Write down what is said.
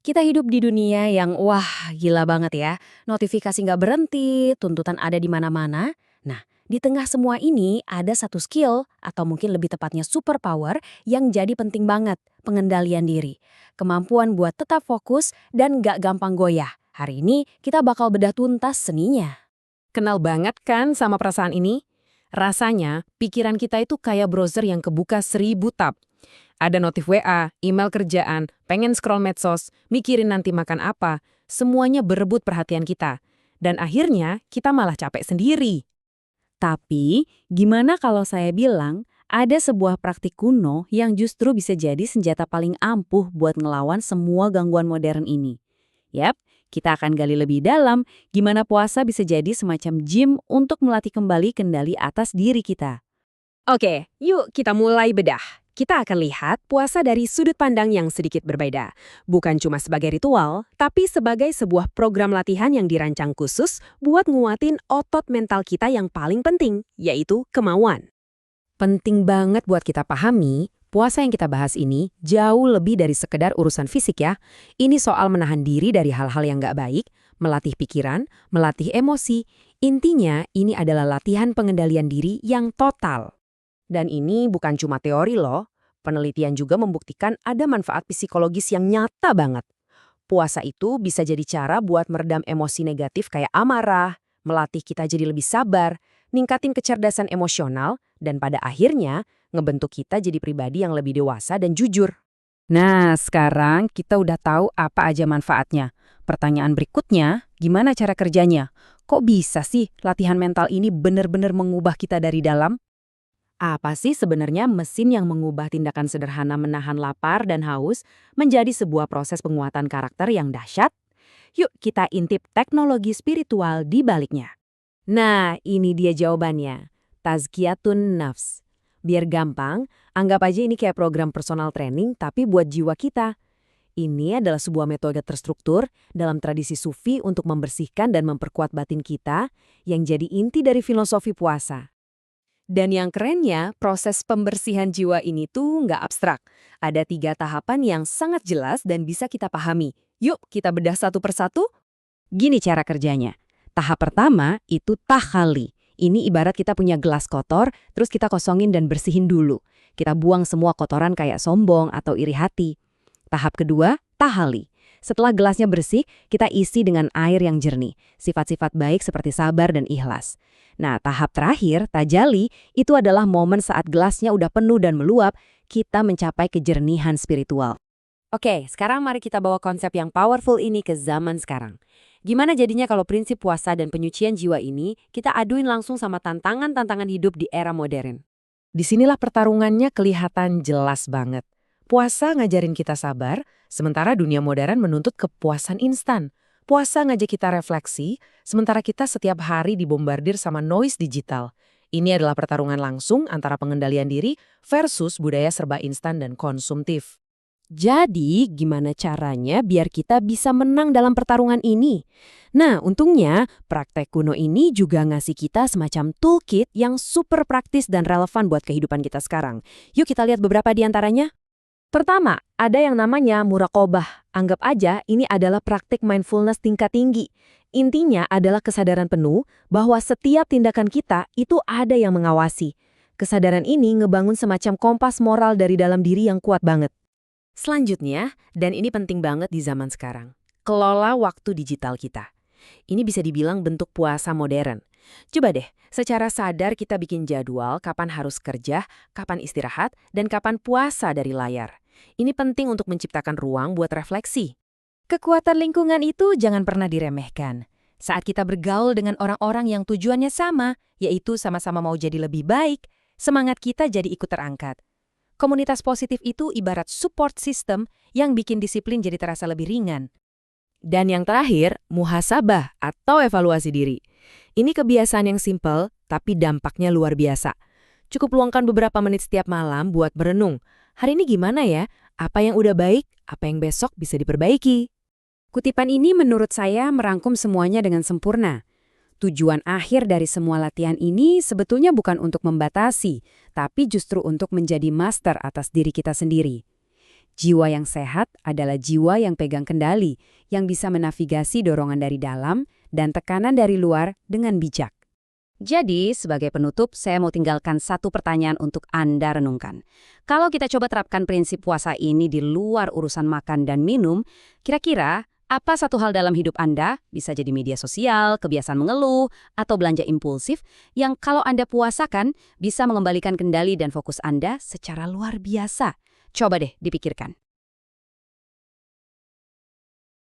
Kita hidup di dunia yang gila banget ya. Notifikasi nggak berhenti, tuntutan ada di mana-mana. Nah, di tengah semua ini ada satu skill atau mungkin lebih tepatnya superpower yang jadi penting banget, pengendalian diri. Kemampuan buat tetap fokus dan nggak gampang goyah. Hari ini kita bakal bedah tuntas seninya. Kenal banget kan sama perasaan ini? Rasanya, pikiran kita itu kayak browser yang kebuka 1000 tab. Ada notif WA, email kerjaan, pengen scroll medsos, mikirin nanti makan apa, semuanya berebut perhatian kita. Dan akhirnya, kita malah capek sendiri. Tapi, gimana kalau saya bilang ada sebuah praktik kuno yang justru bisa jadi senjata paling ampuh buat ngelawan semua gangguan modern ini? Yap, kita akan gali lebih dalam gimana puasa bisa jadi semacam gym untuk melatih kembali kendali atas diri kita. Oke, yuk kita mulai bedah. Kita akan lihat puasa dari sudut pandang yang sedikit berbeda. Bukan cuma sebagai ritual, tapi sebagai sebuah program latihan yang dirancang khusus buat nguatin otot mental kita yang paling penting, yaitu kemauan. Penting banget buat kita pahami, puasa yang kita bahas ini jauh lebih dari sekedar urusan fisik ya. Ini soal menahan diri dari hal-hal yang nggak baik, melatih pikiran, melatih emosi. Intinya, ini adalah latihan pengendalian diri yang total. Dan ini bukan cuma teori loh, penelitian juga membuktikan ada manfaat psikologis yang nyata banget. Puasa itu bisa jadi cara buat meredam emosi negatif kayak amarah, melatih kita jadi lebih sabar, ningkatin kecerdasan emosional, dan pada akhirnya ngebentuk kita jadi pribadi yang lebih dewasa dan jujur. Nah, sekarang kita udah tahu apa aja manfaatnya. Pertanyaan berikutnya, gimana cara kerjanya? Kok bisa sih latihan mental ini benar-benar mengubah kita dari dalam? Apa sih sebenarnya mesin yang mengubah tindakan sederhana menahan lapar dan haus menjadi sebuah proses penguatan karakter yang dahsyat? Yuk kita intip teknologi spiritual di baliknya. Nah, ini dia jawabannya. Tazkiyatun Nafs. Biar gampang, anggap aja ini kayak program personal training tapi buat jiwa kita. Ini adalah sebuah metode terstruktur dalam tradisi sufi untuk membersihkan dan memperkuat batin kita yang jadi inti dari filosofi puasa. Dan yang kerennya, proses pembersihan jiwa ini tuh nggak abstrak. Ada 3 tahapan yang sangat jelas dan bisa kita pahami. Yuk, kita bedah satu persatu. Gini cara kerjanya. Tahap pertama itu takhali. Ini ibarat kita punya gelas kotor, terus kita kosongin dan bersihin dulu. Kita buang semua kotoran kayak sombong atau iri hati. Tahap kedua, tahali. Setelah gelasnya bersih, kita isi dengan air yang jernih. Sifat-sifat baik seperti sabar dan ikhlas. Nah, tahap terakhir, tajali, itu adalah momen saat gelasnya udah penuh dan meluap, kita mencapai kejernihan spiritual. Oke, sekarang mari kita bawa konsep yang powerful ini ke zaman sekarang. Gimana jadinya kalau prinsip puasa dan penyucian jiwa ini kita aduin langsung sama tantangan-tantangan hidup di era modern? Disinilah pertarungannya kelihatan jelas banget. Puasa ngajarin kita sabar, sementara dunia modern menuntut kepuasan instan. Puasa ngajak kita refleksi, sementara kita setiap hari dibombardir sama noise digital. Ini adalah pertarungan langsung antara pengendalian diri versus budaya serba instan dan konsumtif. Jadi, gimana caranya biar kita bisa menang dalam pertarungan ini? Nah, untungnya praktek kuno ini juga ngasih kita semacam toolkit yang super praktis dan relevan buat kehidupan kita sekarang. Yuk kita lihat beberapa di antaranya. Pertama, ada yang namanya muraqabah. Anggap aja ini adalah praktik mindfulness tingkat tinggi. Intinya adalah kesadaran penuh bahwa setiap tindakan kita itu ada yang mengawasi. Kesadaran ini ngebangun semacam kompas moral dari dalam diri yang kuat banget. Selanjutnya, dan ini penting banget di zaman sekarang, kelola waktu digital kita. Ini bisa dibilang bentuk puasa modern. Coba deh, secara sadar kita bikin jadwal kapan harus kerja, kapan istirahat, dan kapan puasa dari layar. Ini penting untuk menciptakan ruang buat refleksi. Kekuatan lingkungan itu jangan pernah diremehkan. Saat kita bergaul dengan orang-orang yang tujuannya sama, yaitu sama-sama mau jadi lebih baik, semangat kita jadi ikut terangkat. Komunitas positif itu ibarat support system yang bikin disiplin jadi terasa lebih ringan. Dan yang terakhir, muhasabah atau evaluasi diri. Ini kebiasaan yang simpel, tapi dampaknya luar biasa. Cukup luangkan beberapa menit setiap malam buat berenung. Hari ini gimana ya? Apa yang udah baik, apa yang besok bisa diperbaiki? Kutipan ini menurut saya merangkum semuanya dengan sempurna. Tujuan akhir dari semua latihan ini sebetulnya bukan untuk membatasi, tapi justru untuk menjadi master atas diri kita sendiri. Jiwa yang sehat adalah jiwa yang pegang kendali, yang bisa menavigasi dorongan dari dalam dan tekanan dari luar dengan bijak. Jadi, sebagai penutup, saya mau tinggalkan satu pertanyaan untuk Anda renungkan. Kalau kita coba terapkan prinsip puasa ini di luar urusan makan dan minum, kira-kira apa satu hal dalam hidup Anda, bisa jadi media sosial, kebiasaan mengeluh, atau belanja impulsif, yang kalau Anda puasakan bisa mengembalikan kendali dan fokus Anda secara luar biasa? Coba deh dipikirkan.